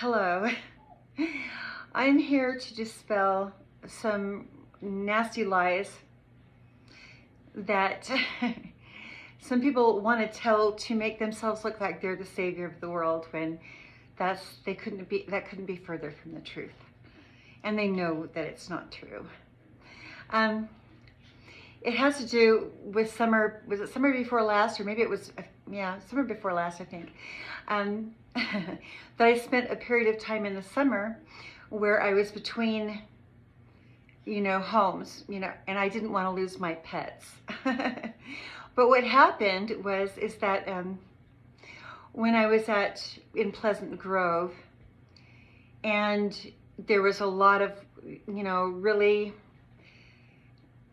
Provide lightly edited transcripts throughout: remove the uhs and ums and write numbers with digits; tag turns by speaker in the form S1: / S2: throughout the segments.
S1: Hello. I'm here to dispel some nasty lies that some people want to tell to make themselves look like they're the savior of the world when that couldn't be further from the truth. And they know that it's not true. Um, it has to do with summer. Was it summer before last, or maybe it was summer before last, I think. Um, that I spent a period of time in the summer where I was between, homes, and I didn't want to lose my pets. But what happened is that when I was in Pleasant Grove, and there was a lot of, really,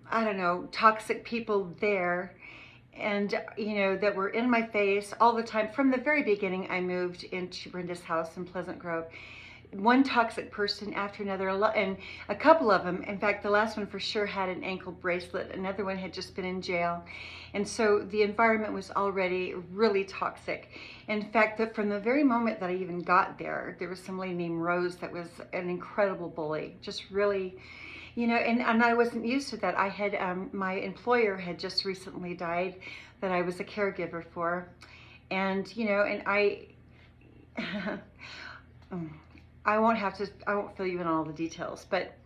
S1: I don't know, toxic people there, and that were in my face all the time. From the very beginning, I moved into Brenda's house in Pleasant Grove. One toxic person after another, and a couple of them, in fact, the last one for sure had an ankle bracelet. Another one had just been in jail. And so the environment was already really toxic. In fact, from the very moment that I even got there, there was some lady named Rose that was an incredible bully, just really, and I wasn't used to that. I had, my employer had just recently died that I was a caregiver for. And, and I won't fill you in all the details, but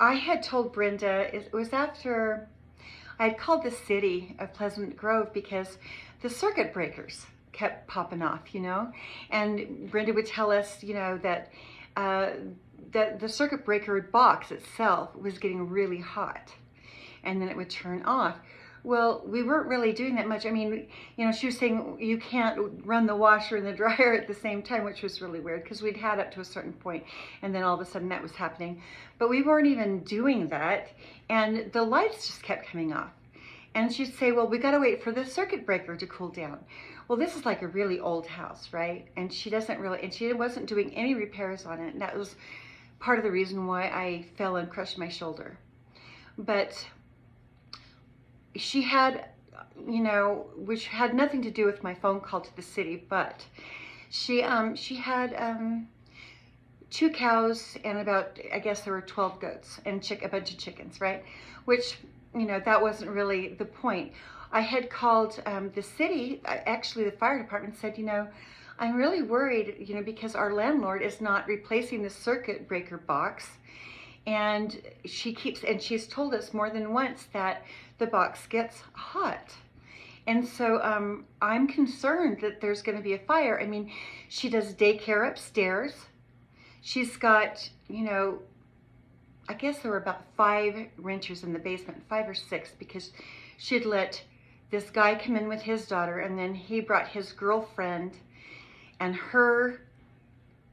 S1: I had told Brenda, it was after I had called the city of Pleasant Grove because the circuit breakers kept popping off, and Brenda would tell us, that the circuit breaker box itself was getting really hot, and then it would turn off. Well, we weren't really doing that much. I mean, she was saying you can't run the washer and the dryer at the same time, which was really weird because we'd had up to a certain point, and then all of a sudden that was happening. But we weren't even doing that, and the lights just kept coming off. And she'd say, well, we got to wait for the circuit breaker to cool down. Well, this is like a really old house, right? And she wasn't doing any repairs on it, and that was part of the reason why I fell and crushed my shoulder. But she had, which had nothing to do with my phone call to the city, but she had 2 cows and about, I guess there were 12 goats and a bunch of chickens, right? Which, that wasn't really the point. I had called the city, actually the fire department said, I'm really worried, because our landlord is not replacing the circuit breaker box. And she's told us more than once that the box gets hot. And so I'm concerned that there's going to be a fire. I mean, she does daycare upstairs. She's got, I guess there were about 5 renters in the basement, 5 or 6, because she'd let this guy come in with his daughter, and then he brought his girlfriend and her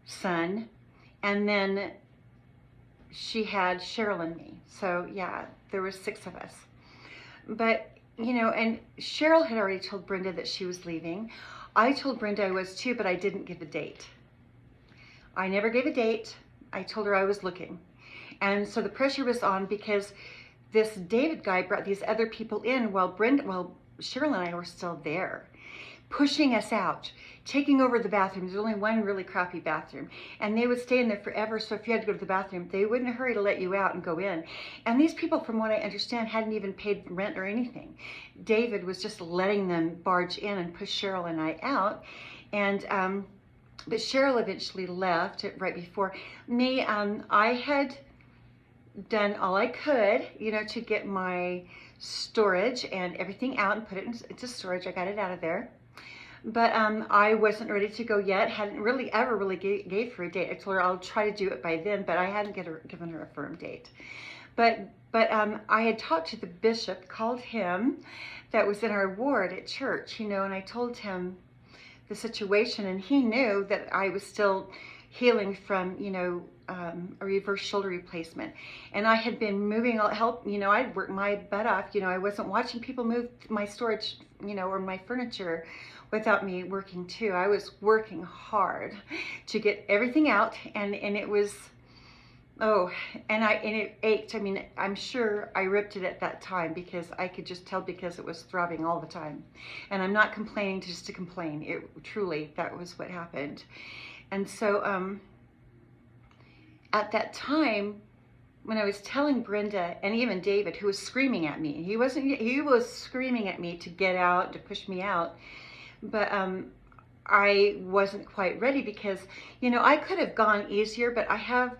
S1: son, and then she had Cheryl and me. So yeah, there were 6 of us. But, and Cheryl had already told Brenda that she was leaving. I told Brenda I was too, but I didn't give a date. I never gave a date. I told her I was looking. And so the pressure was on because this David guy brought these other people in while Cheryl and I were still there, pushing us out, taking over the bathrooms. There's only one really crappy bathroom, and they would stay in there forever. So if you had to go to the bathroom, they wouldn't hurry to let you out and go in. And these people, from what I understand, hadn't even paid rent or anything. David was just letting them barge in and push Cheryl and I out. And but Cheryl eventually left right before me. I had done all I could, to get my storage and everything out and put it into storage. I got it out of there. But I wasn't ready to go yet. Hadn't really ever gave her a date. I told her I'll try to do it by then, but I hadn't given her a firm date. But I had talked to the bishop, called him, that was in our ward at church, and I told him the situation, and he knew that I was still healing from, a reverse shoulder replacement. And I had been moving, I'd worked my butt off, I wasn't watching people move my storage, or my furniture without me working too. I was working hard to get everything out, and it was, and it ached. I mean, I'm sure I ripped it at that time because I could just tell because it was throbbing all the time. And I'm not complaining just to complain. It truly, that was what happened. And so at that time, when I was telling Brenda and even David, who was screaming at me, he was screaming at me to get out, to push me out. But I wasn't quite ready because, I could have gone easier, but I have,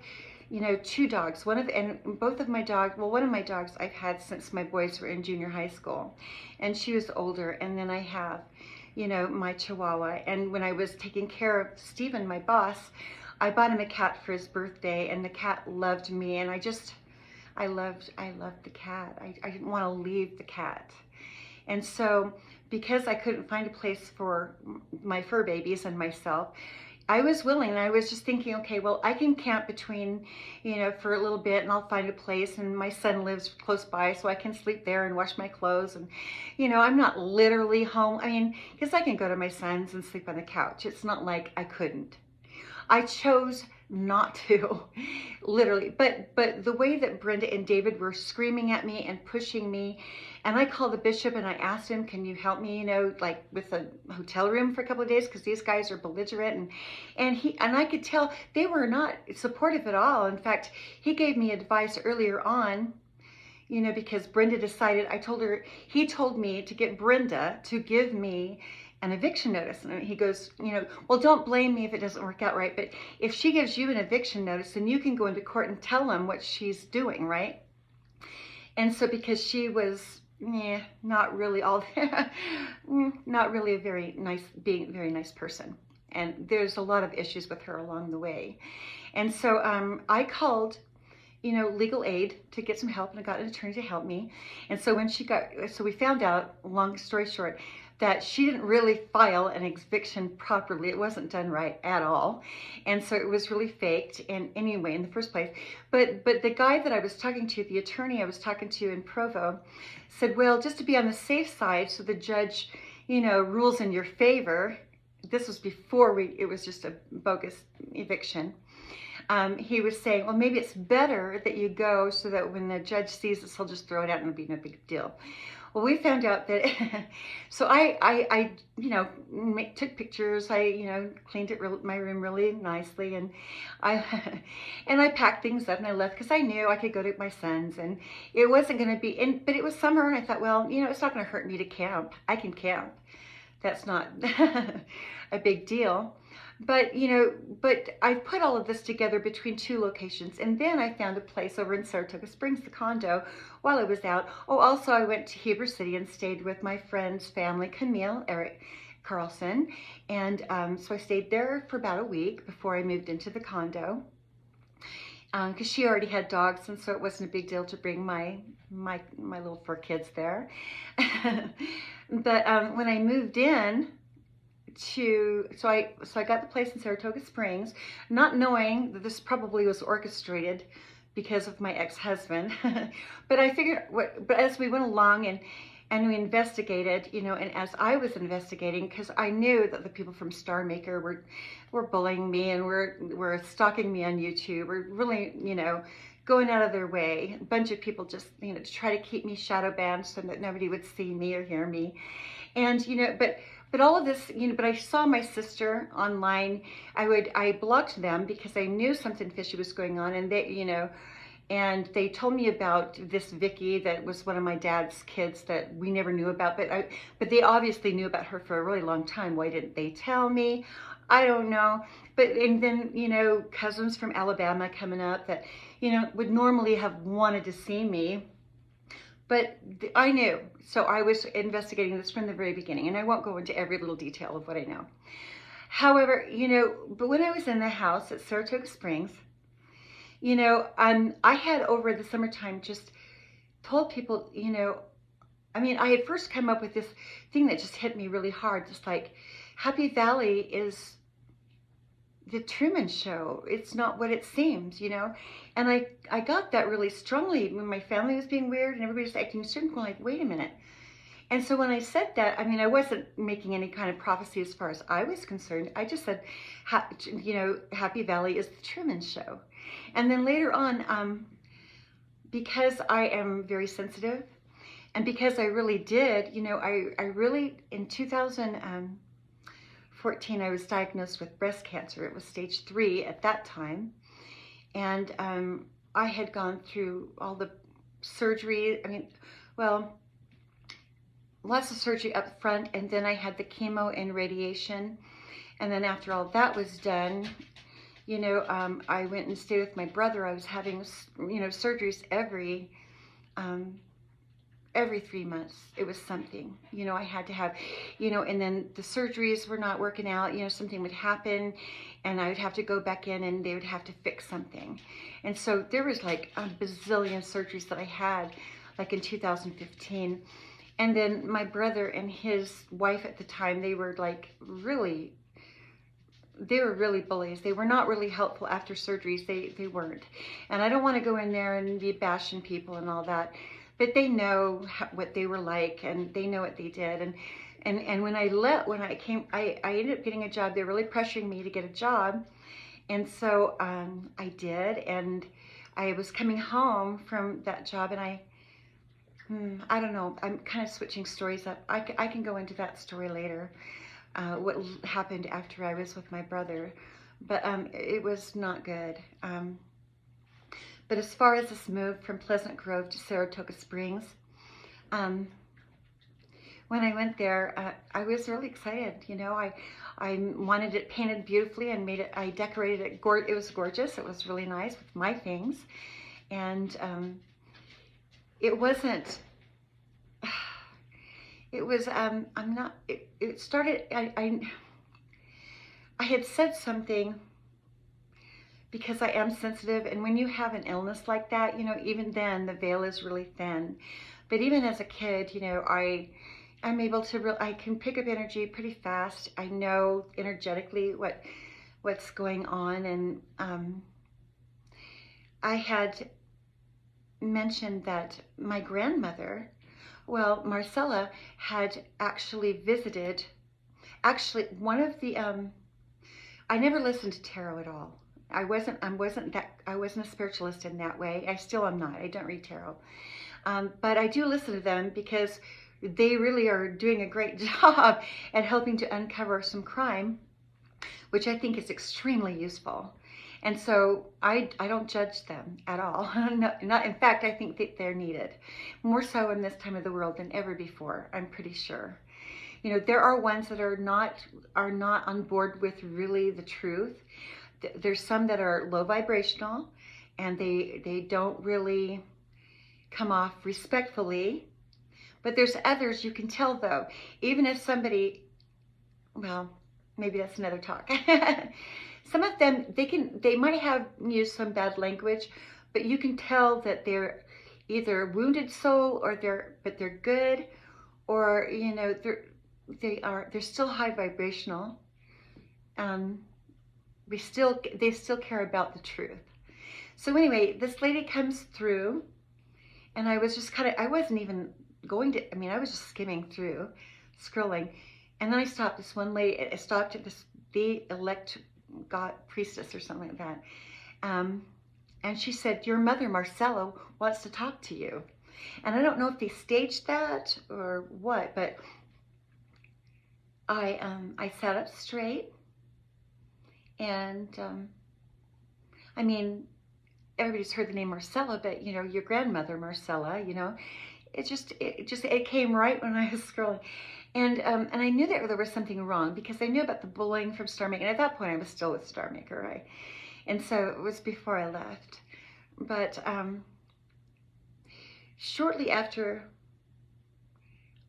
S1: two dogs. Both of my dogs, well, one of my dogs I've had since my boys were in junior high school, and she was older. And then I have, my Chihuahua. And when I was taking care of Stephen, my boss, I bought him a cat for his birthday, and the cat loved me. And I loved the cat. I didn't want to leave the cat. And so, because I couldn't find a place for my fur babies and myself, I was willing, and I was just thinking, okay, well, I can camp between, for a little bit, and I'll find a place, and my son lives close by, so I can sleep there and wash my clothes, and, I'm not literally home. I mean, because I can go to my son's and sleep on the couch. It's not like I couldn't. I chose not to, literally. But the way that Brenda and David were screaming at me and pushing me, and I called the bishop and I asked him, can you help me, like with a hotel room for a couple of days, because these guys are belligerent, and I could tell they were not supportive at all. In fact, he gave me advice earlier on, because Brenda decided, he told me to get Brenda to give me an eviction notice. And he goes, well, don't blame me if it doesn't work out right, but if she gives you an eviction notice, then you can go into court and tell them what she's doing, right? And so because she was not really not really a very nice person. And there's a lot of issues with her along the way. And so I called legal aid to get some help, and I got an attorney to help me. And so so we found out, long story short, that she didn't really file an eviction properly. It wasn't done right at all. And so it was really faked. And anyway, in the first place, but the guy that I was talking to, the attorney I was talking to in Provo, said, well, just to be on the safe side, so the judge, rules in your favor. This was before it was just a bogus eviction. He was saying, well, maybe it's better that you go so that when the judge sees this, he'll just throw it out and it'll be no big deal. Well, we found out that, so I took pictures. I, cleaned my room really nicely, and I packed things up and I left because I knew I could go to my son's, and it wasn't going to be, but it was summer, and I thought, well, it's not going to hurt me to camp. I can camp. That's not a big deal. But, I put all of this together between two locations. And then I found a place over in Saratoga Springs, the condo, while I was out. Oh, also I went to Heber City and stayed with my friend's family, Camille, Eric Carlson. And so I stayed there for about a week before I moved into the condo. Because she already had dogs, and so it wasn't a big deal to bring my little fur kids there. But when I moved in, so I got the place in Saratoga Springs, not knowing that this probably was orchestrated because of my ex-husband. But I figured, but as we went along and we investigated, and as I was investigating, because I knew that the people from Star Maker were bullying me and were stalking me on YouTube, were really, going out of their way. A bunch of people just, to try to keep me shadow banned so that nobody would see me or hear me. And, but all of this, but I saw my sister online. I blocked them because I knew something fishy was going on, and and they told me about this Vicky that was one of my dad's kids that we never knew about, but they obviously knew about her for a really long time. Why didn't they tell me? I don't know. And then, cousins from Alabama coming up that, would normally have wanted to see me. But I knew, so I was investigating this from the very beginning, and I won't go into every little detail of what I know. However, but when I was in the house at Saratoga Springs, I had over the summertime just told people, I had first come up with this thing that just hit me really hard, just like Happy Valley is the Truman Show. It's not what it seems, And I got that really strongly when my family was being weird and everybody was acting certain. Like, wait a minute. And so when I said that, I wasn't making any kind of prophecy as far as I was concerned. I just said, Happy Valley is the Truman Show. And then later on, because I am very sensitive, and because I really did, I really, in 2000, 14, I was diagnosed with breast cancer. It was stage 3 at that time. And I had gone through all the surgery. I mean, well, lots of surgery up front, and then I had the chemo and radiation. And then after all that was done, you know, I went and stayed with my brother. I was having, you know, surgeries every 3 months. It was something, you know, I had to have, you know, and then the surgeries were not working out, you know, something would happen and I would have to go back in and they would have to fix something. And so there was like a bazillion surgeries that I had, like in 2015. And then my brother and his wife at the time, they were like really bullies. They were not really helpful after surgeries. They weren't. And I don't want to go in there and be bashing people and all that, but they know what they were like and they know what they did. And when I ended up getting a job. They were really pressuring me to get a job. And so I did. And I was coming home from that job and I don't know. I'm kind of switching stories up. I can go into that story later. What happened after I was with my brother, but it was not good. But as far as this move from Pleasant Grove to Saratoga Springs, when I went there, I was really excited. You know, I wanted it painted beautifully and made it. I decorated it. It was gorgeous. It was really nice with my things, and it wasn't. It was, it started, I had said something because I am sensitive, and when you have an illness like that, you know, even then the veil is really thin. But even as a kid, you know, I'm able to, I can pick up energy pretty fast. I know energetically what's going on, and I had mentioned that my grandmother, well, Marcella had actually visited, one of the, I never listened to tarot at all. I wasn't a spiritualist in that way. I still am not. I don't read tarot. But I do listen to them because they really are doing a great job at helping to uncover some crime, which I think is extremely useful. And so I don't judge them at all. Not, in fact, I think that they're needed more so in this time of the world than ever before. I'm pretty sure. You know, there are ones that are not on board with really the truth. There's some that are low vibrational, and they don't really come off respectfully. But there's others you can tell though, even if somebody, well, maybe that's another talk. Some of them, they might have used some bad language, but you can tell that they're either a wounded soul or they're good, or, you know, they're still high vibrational. They still care about the truth. So anyway, this lady comes through, and I was just I wasn't even going to, I mean, I was just skimming through, scrolling, and then I stopped. This one lady, I stopped at the elect God priestess or something like that. And she said, "Your mother, Marcella, wants to talk to you." And I don't know if they staged that or what, but I sat up straight, and I mean, everybody's heard the name Marcella, but you know, your grandmother Marcella, you know, it came right when I was scrolling. And I knew that there was something wrong because I knew about the bullying from Star Maker. And at that point, I was still with Star Maker, right? And so it was before I left. But shortly after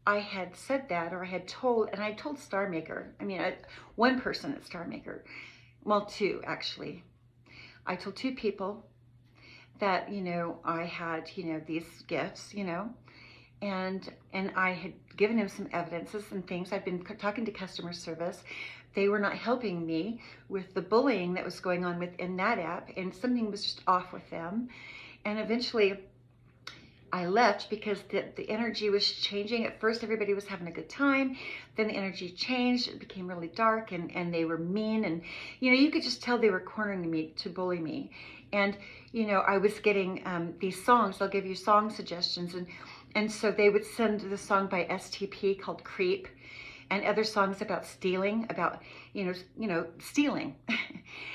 S1: I had said that, or I told Star Maker, I mean, one person at Star Maker, well, two actually. I told two people that, you know, I had, you know, these gifts, you know, and I had given him some evidences and things. I'd been talking to customer service. They were not helping me with the bullying that was going on within that app, and something was just off with them. And eventually I left because the energy was changing. At first everybody was having a good time, then the energy changed. It became really dark, and they were mean, and you know, you could just tell they were cornering me to bully me. And you know, I was getting these songs. They'll give you song suggestions, and so they would send the song by STP called Creep, and other songs about stealing, about, stealing.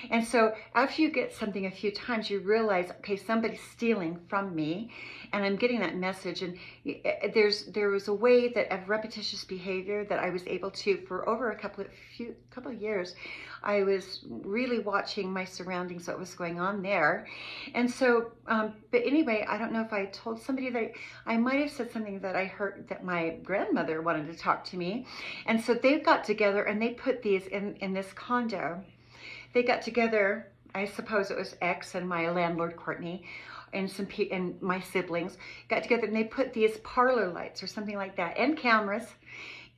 S1: And so after you get something a few times, you realize, okay, somebody's stealing from me, and I'm getting that message. And there was a way that of repetitious behavior that I was able to, for over a couple of years, I was really watching my surroundings, what was going on there. And so, but anyway, I don't know if I told somebody that I might have said something that I heard that my grandmother wanted to talk to me. And so they got together and they put these in this condo. They got together, I suppose it was X and my landlord, Courtney, and and my siblings got together, and they put these parlor lights or something like that and cameras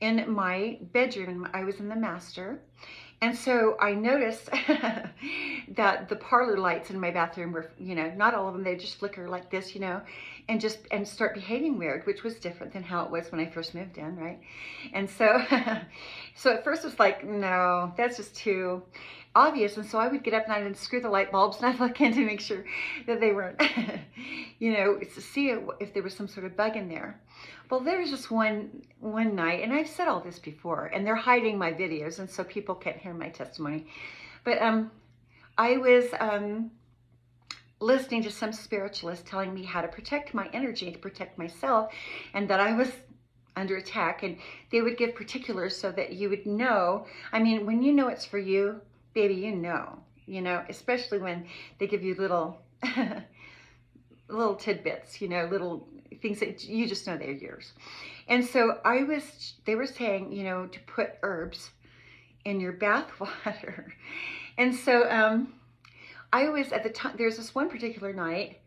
S1: in my bedroom. I was in the master. And so I noticed that the parlor lights in my bathroom were, not all of them, they just flicker like this, and start behaving weird, which was different than how it was when I first moved in, right? And so, so at first it was like, no, that's just too obvious. And so I would get up and I'd unscrew the light bulbs and I'd look in to make sure that they weren't, to see if there was some sort of bug in there. Well, there was just one night, and I've said all this before, and they're hiding my videos, and so people can't hear my testimony. But I was listening to some spiritualist telling me how to protect my energy, to protect myself, and that I was under attack. And they would give particulars so that you would know. I mean, when you know it's for you, baby, you know, especially when they give you little little tidbits, little things that you just know they're yours. And so they were saying, to put herbs in your bath water. And so I was at the time, there's this one particular night,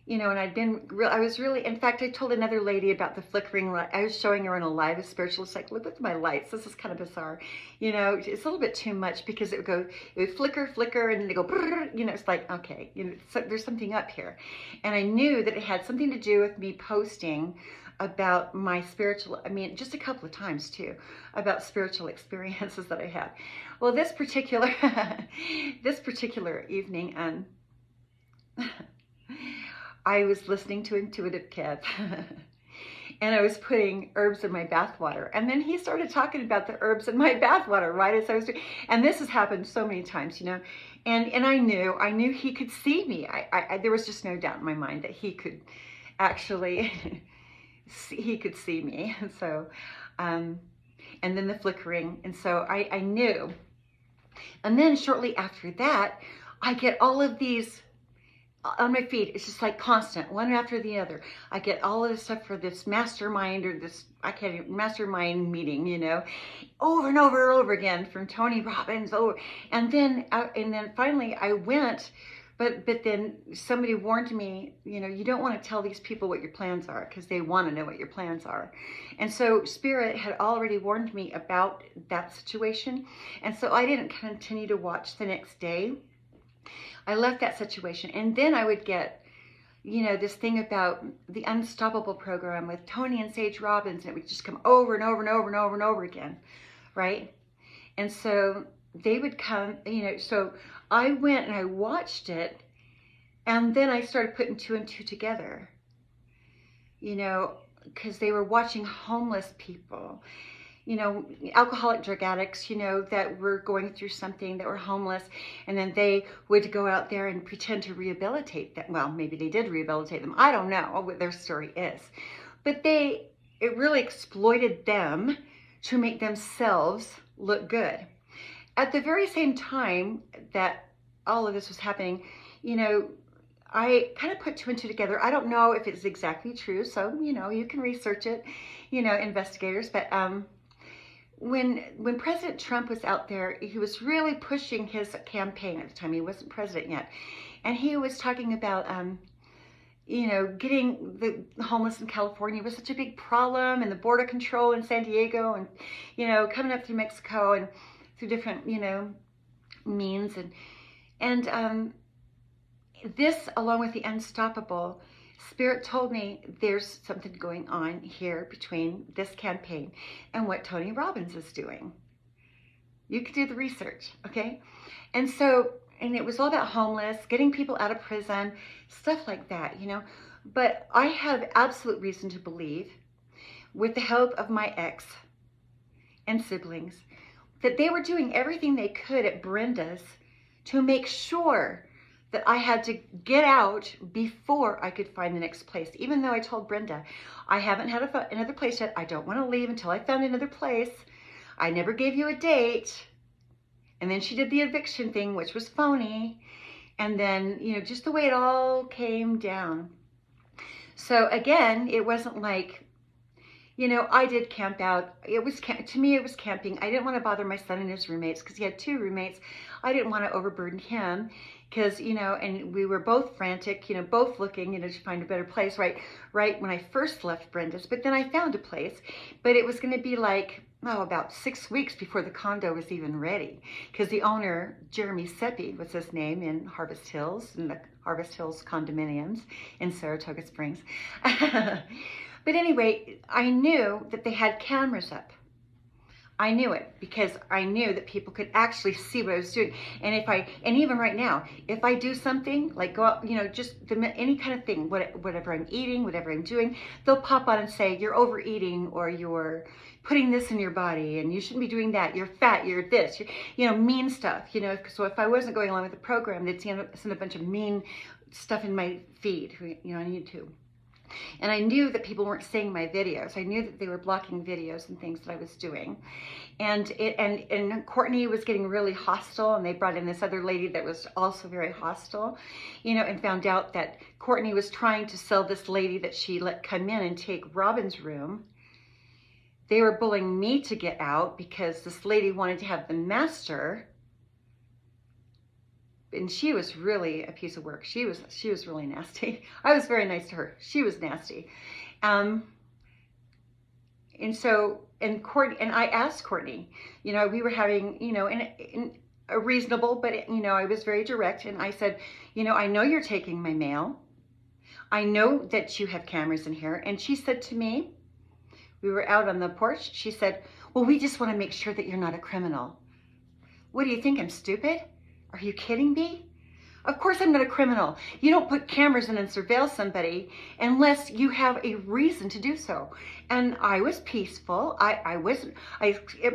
S1: and I was really, in fact, I told another lady about the flickering light. I was showing her in a live, a spiritualist, like, look at my lights. This is kind of bizarre. It's a little bit too much because it would flicker, and then they go, it's like, okay, so there's something up here. And I knew that it had something to do with me posting about my just a couple of times too, about spiritual experiences that I had. Well, this particular evening, I was listening to Intuitive Cat and I was putting herbs in my bath water. And then he started talking about the herbs in my bath water right as I was doing. And this has happened so many times, and I knew he could see me. There was just no doubt in my mind that he could actually, he could see me. So, and then the flickering. And so I knew. And then shortly after that, I get all of these on my feed. It's just like constant, one after the other. I get all of this stuff for this mastermind or this, mastermind meeting, over and over and over again from Tony Robbins. And then finally I went, but then somebody warned me, you don't want to tell these people what your plans are because they want to know what your plans are. And so Spirit had already warned me about that situation. And so I didn't continue to watch the next day. I left that situation, and then I would get, this thing about the Unstoppable program with Tony and Sage Robbins, and it would just come over and over and over and over and over again, right? And so they would come, so I went and I watched it, and then I started putting two and two together, because they were watching homeless people, alcoholic drug addicts, that were going through something, that were homeless, and then they would go out there and pretend to rehabilitate them. Well, maybe they did rehabilitate them. I don't know what their story is. But it really exploited them to make themselves look good. At the very same time that all of this was happening, I kind of put two and two together. I don't know if it's exactly true, so, you can research it, investigators, but when President Trump was out there, he was really pushing his campaign at the time. He wasn't president yet. And he was talking about, getting the homeless in California was such a big problem, and the border control in San Diego, and, coming up through Mexico and through different, means. And this, along with the Unstoppable, Spirit told me there's something going on here between this campaign and what Tony Robbins is doing. You could do the research, okay? And it was all about homeless, getting people out of prison, stuff like that, But I have absolute reason to believe, with the help of my ex and siblings, that they were doing everything they could at Brenda's to make sure that I had to get out before I could find the next place. Even though I told Brenda, I haven't had another place yet. I don't want to leave until I found another place. I never gave you a date. And then she did the eviction thing, which was phony. And then, you know, just the way it all came down. So again, it wasn't like, you know, I did camp out. It was, to me, it was camping. I didn't want to bother my son and his roommates because he had 2 roommates. I didn't want to overburden him because, you know, and we were both frantic, you know, both looking, you know, to find a better place right when I first left Brenda's. But then I found a place, but it was going to be like, about 6 weeks before the condo was even ready, because the owner, Jeremy Seppi was his name, in Harvest Hills, in the Harvest Hills condominiums in Saratoga Springs. But anyway, I knew that they had cameras up. I knew it because I knew that people could actually see what I was doing. And and even right now, if I do something like go out, you know, just any kind of thing, whatever I'm eating, whatever I'm doing, they'll pop on and say, you're overeating, or you're putting this in your body and you shouldn't be doing that. You're fat, you're this, you know, mean stuff, you know. So if I wasn't going along with the program, they'd send a bunch of mean stuff in my feed, you know, on YouTube. And I knew that people weren't seeing my videos. I knew that they were blocking videos and things that I was doing. And Courtney was getting really hostile, and they brought in this other lady that was also very hostile, you know, and found out that Courtney was trying to sell this lady that she let come in and take Robin's room. They were bullying me to get out because this lady wanted to have the master. And she was really a piece of work. She was really nasty. I was very nice to her. She was nasty. And Courtney, and I asked Courtney, you know, we were having, you know, in a reasonable, but, you know, I was very direct. And I said, you know, I know you're taking my mail. I know that you have cameras in here. And she said to me, we were out on the porch. She said, well, we just want to make sure that you're not a criminal. What do you think? I'm stupid? Are you kidding me? Of course I'm not a criminal. You don't put cameras in and surveil somebody unless you have a reason to do so. And I was peaceful. I was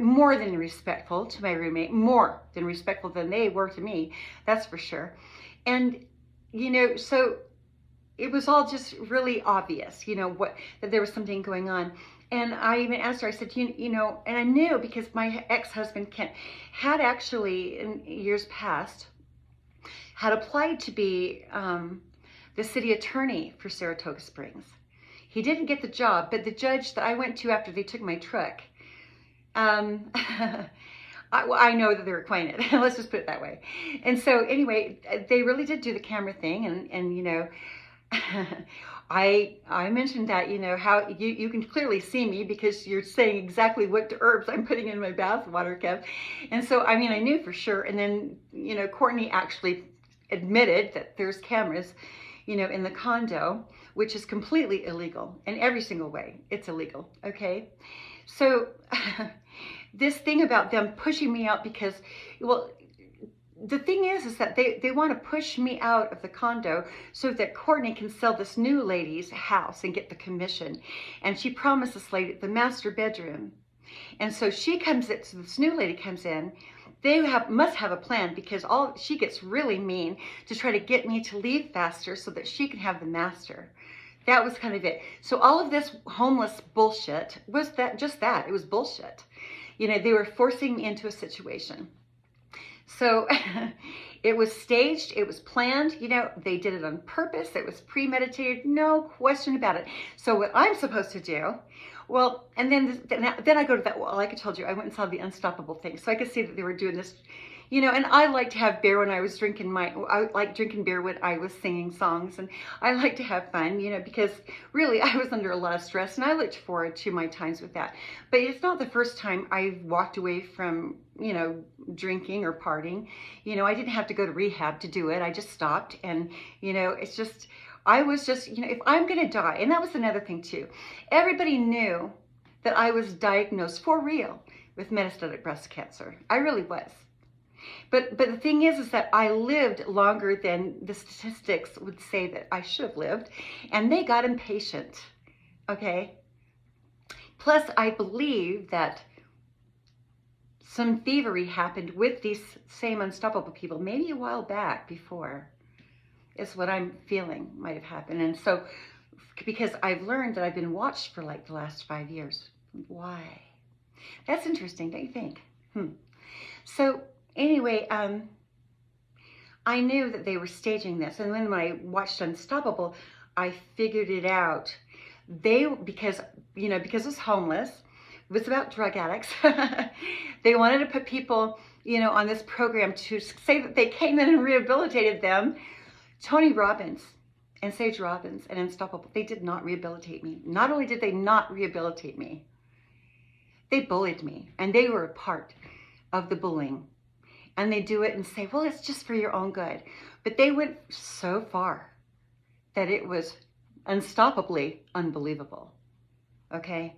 S1: more than respectful to my roommate, more than respectful than they were to me, that's for sure. And, you know, so it was all just really obvious, you know, that there was something going on. And I even asked her, I said, you know, and I knew because my ex-husband Kent had actually, in years past, had applied to be the city attorney for Saratoga Springs. He didn't get the job, but the judge that I went to after they took my truck, I know that they're acquainted. Let's just put it that way. And so anyway, they really did do the camera thing, and you know, I mentioned that, you know, how you can clearly see me because you're saying exactly what herbs I'm putting in my bath water, Kev. And so, I mean, I knew for sure. And then, you know, Courtney actually admitted that there's cameras, you know, in the condo, which is completely illegal in every single way. It's illegal, okay? So this thing about them pushing me out because, well, the thing is that they want to push me out of the condo so that Courtney can sell this new lady's house and get the commission. And she promised this lady the master bedroom. And so she comes in, so this new lady comes in. They must have a plan because she gets really mean to try to get me to leave faster so that she can have the master. That was kind of it. So all of this homeless bullshit was just that. It was bullshit. You know, they were forcing me into a situation. So it was staged, it was planned, you know, they did it on purpose, it was premeditated, no question about it. So what I'm supposed to do, well, and then I go to that, well, like I told you, I went and saw the Unstoppable thing, so I could see that they were doing this, you know, and I like to have beer when I was I like drinking beer when I was singing songs, and I like to have fun, you know, because really I was under a lot of stress, and I looked forward to my times with that. But it's not the first time I've walked away from, you know, drinking or partying. You know, I didn't have to go to rehab to do it. I just stopped, and, you know, it's just, I was just, you know, if I'm going to die, and that was another thing too. Everybody knew that I was diagnosed for real with metastatic breast cancer. I really was. But the thing is that I lived longer than the statistics would say that I should have lived, and they got impatient, okay? Plus, I believe that some thievery happened with these same unstoppable people, maybe a while back before, is what I'm feeling might have happened. And so, because I've learned that I've been watched for like the last 5 years. Why? That's interesting, don't you think? So anyway, I knew that they were staging this. And when I watched Unstoppable, I figured it out. Because it was homeless, it was about drug addicts. They wanted to put people, on this program to say that they came in and rehabilitated them. Tony Robbins and Sage Robbins and Unstoppable, they did not rehabilitate me. Not only did they not rehabilitate me, they bullied me, and they were a part of the bullying. And they do it and say, well, it's just for your own good. But they went so far that it was unstoppably unbelievable. Okay?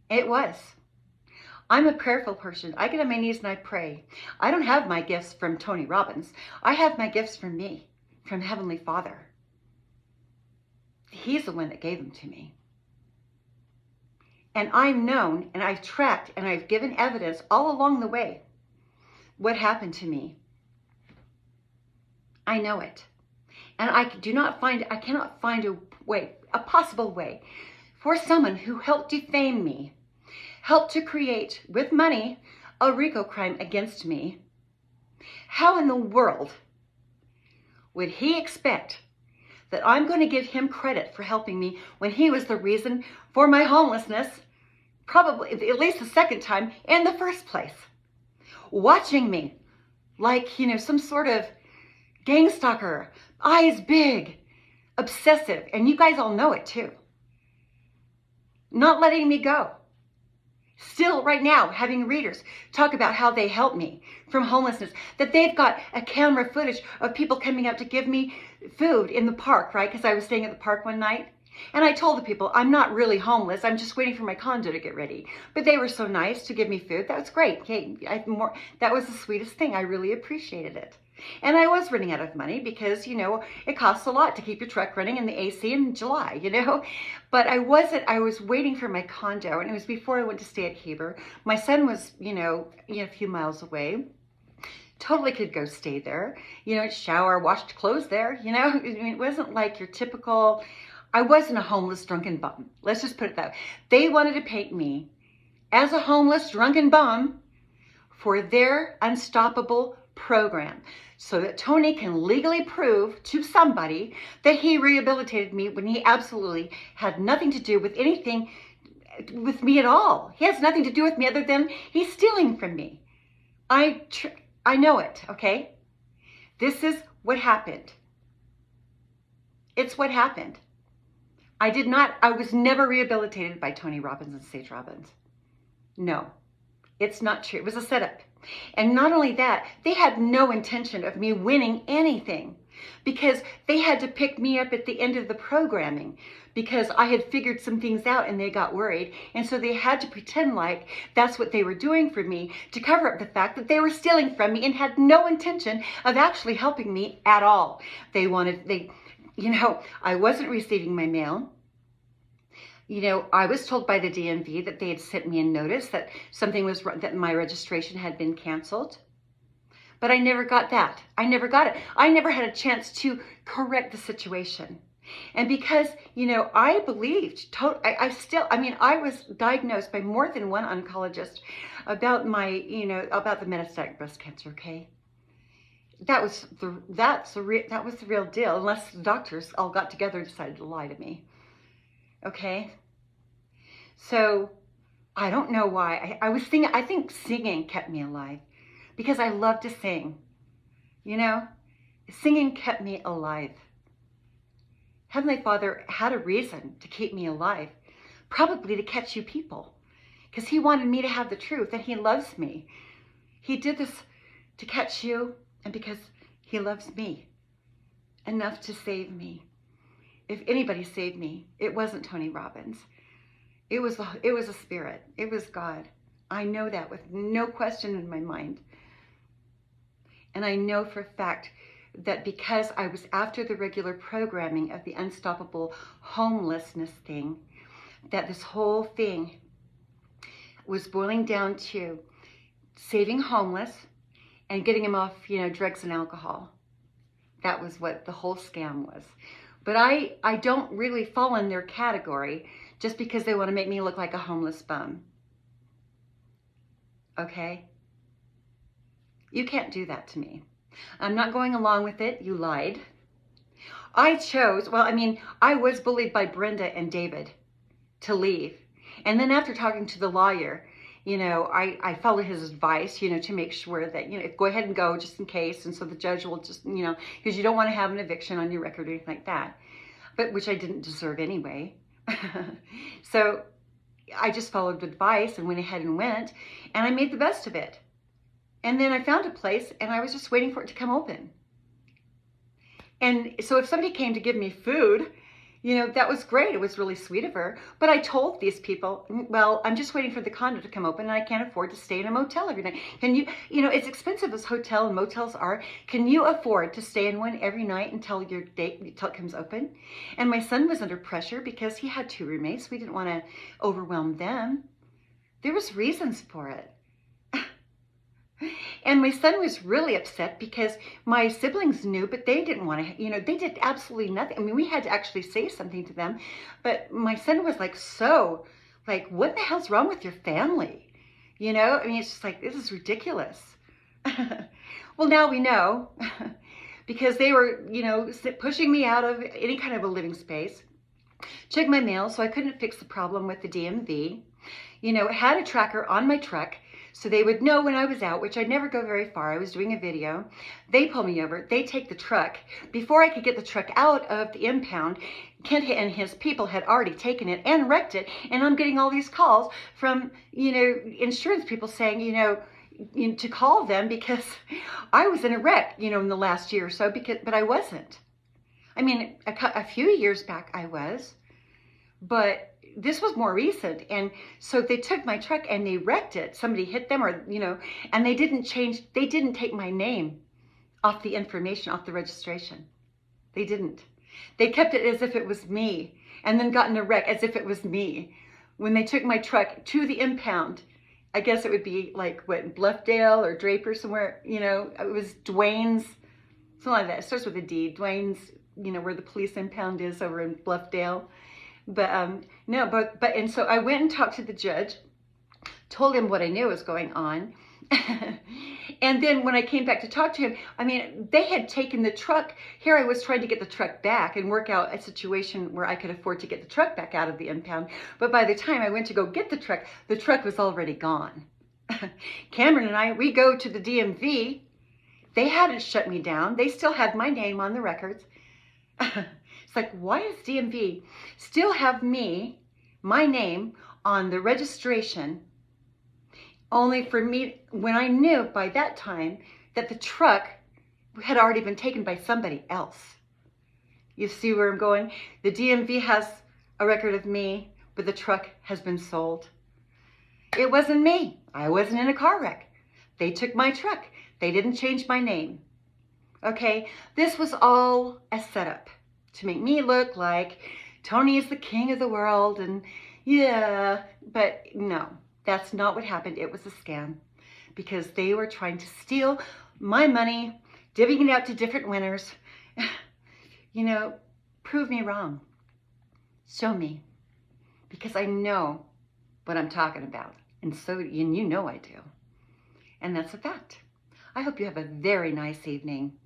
S1: It was. I'm a prayerful person. I get on my knees and I pray. I don't have my gifts from Tony Robbins. I have my gifts from me, from Heavenly Father. He's the one that gave them to me. And I've known, and I've tracked, and I've given evidence all along the way what happened to me. I know it. And I cannot find a possible way for someone who helped defame me, helped to create, with money, a RICO crime against me. How in the world would he expect that I'm going to give him credit for helping me when he was the reason for my homelessness, probably at least the second time in the first place? Watching me like, some sort of gang stalker, eyes big, obsessive, and you guys all know it too. Not letting me go. Still right now having readers talk about how they helped me from homelessness, that they've got a camera footage of people coming up to give me food in the park, right? Because I was staying at the park one night. And I told the people, I'm not really homeless. I'm just waiting for my condo to get ready. But they were so nice to give me food. That was great. Okay, that was the sweetest thing. I really appreciated it. And I was running out of money because, it costs a lot to keep your truck running in the AC in July, But I was waiting for my condo, and it was before I went to stay at Heber. My son was, a few miles away. Totally could go stay there, shower, wash clothes there, It wasn't like your typical, I wasn't a homeless drunken bum. Let's just put it that way. They wanted to paint me as a homeless drunken bum for their unstoppable program, so that Tony can legally prove to somebody that he rehabilitated me when he absolutely had nothing to do with anything with me at all. He has nothing to do with me other than he's stealing from me. I know it, okay? This is what happened. It's what happened. I was never rehabilitated by Tony Robbins and Sage Robbins. No, it's not true. It was a setup. And not only that, they had no intention of me winning anything, because they had to pick me up at the end of the programming because I had figured some things out and they got worried. And so they had to pretend like that's what they were doing for me to cover up the fact that they were stealing from me and had no intention of actually helping me at all. I wasn't receiving my mail. I was told by the DMV that they had sent me a notice that something was wrong, that my registration had been canceled. But I never got that. I never got it. I never had a chance to correct the situation. And because, I believed, I was diagnosed by more than one oncologist about about the metastatic breast cancer, okay? That was the real deal, unless the doctors all got together and decided to lie to me. Okay? So, I don't know why. I think singing kept me alive, because I love to sing. Singing kept me alive. Heavenly Father had a reason to keep me alive, probably to catch you people, because he wanted me to have the truth that he loves me. He did this to catch you, and because he loves me enough to save me. If anybody saved me, it wasn't Tony Robbins. It was a spirit. It was God. I know that with no question in my mind. And I know for a fact that because I was after the regular programming of the unstoppable homelessness thing, that this whole thing was boiling down to saving homeless and getting them off, drugs and alcohol. That was what the whole scam was. But I don't really fall in their category just because they want to make me look like a homeless bum. Okay? You can't do that to me. I'm not going along with it. You lied. I was bullied by Brenda and David to leave. And then after talking to the lawyer, I followed his advice, to make sure that, go ahead and go just in case. And so the judge will just, because you don't want to have an eviction on your record or anything like that, but which I didn't deserve anyway. So I just followed advice and went ahead and went, and I made the best of it. And then I found a place and I was just waiting for it to come open. And so if somebody came to give me food, that was great. It was really sweet of her. But I told these people, well, I'm just waiting for the condo to come open and I can't afford to stay in a motel every night. Can you, as expensive as hotel and motels are, can you afford to stay in one every night until it comes open? And my son was under pressure because he had 2 roommates. We didn't want to overwhelm them. There was reasons for it. And my son was really upset because my siblings knew, but they didn't want to, they did absolutely nothing. I mean, we had to actually say something to them, but my son was like, what the hell's wrong with your family? It's just like, this is ridiculous. Well, now we know because they were, pushing me out of any kind of a living space. Checked my mail, so I couldn't fix the problem with the DMV. Had a tracker on my truck, so they would know when I was out, which I'd never go very far. I was doing a video. They pull me over. They take the truck. Before I could get the truck out of the impound, Kent and his people had already taken it and wrecked it. And I'm getting all these calls from, insurance people saying, to call them because I was in a wreck, in the last year or so, but I wasn't. I mean, a few years back I was, but this was more recent. And so they took my truck and they wrecked it. Somebody hit them or, and they didn't take my name off the information, off the registration. They didn't. They kept it as if it was me and then got in a wreck as if it was me. When they took my truck to the impound, I guess it would be like, Bluffdale or Draper somewhere, it was Dwayne's, something like that. It starts with a D, Dwayne's, where the police impound is over in Bluffdale. But and so I went and talked to the judge, told him what I knew was going on. And then when I came back to talk to him, they had taken the truck. Here I was trying to get the truck back and work out a situation where I could afford to get the truck back out of the impound. But by the time I went to go get the truck was already gone. Cameron and I, we go to the DMV. They hadn't shut me down. They still had my name on the records. It's like, why does DMV still have my name on the registration, only for me, when I knew by that time that the truck had already been taken by somebody else? You see where I'm going? The DMV has a record of me, but the truck has been sold. It wasn't me. I wasn't in a car wreck. They took my truck. They didn't change my name. Okay, this was all a setup to make me look like Tony is the king of the world, and yeah, but no, that's not what happened. It was a scam because they were trying to steal my money, divvying it out to different winners. Prove me wrong. Show me, because I know what I'm talking about, and you know I do, and that's a fact. I hope you have a very nice evening.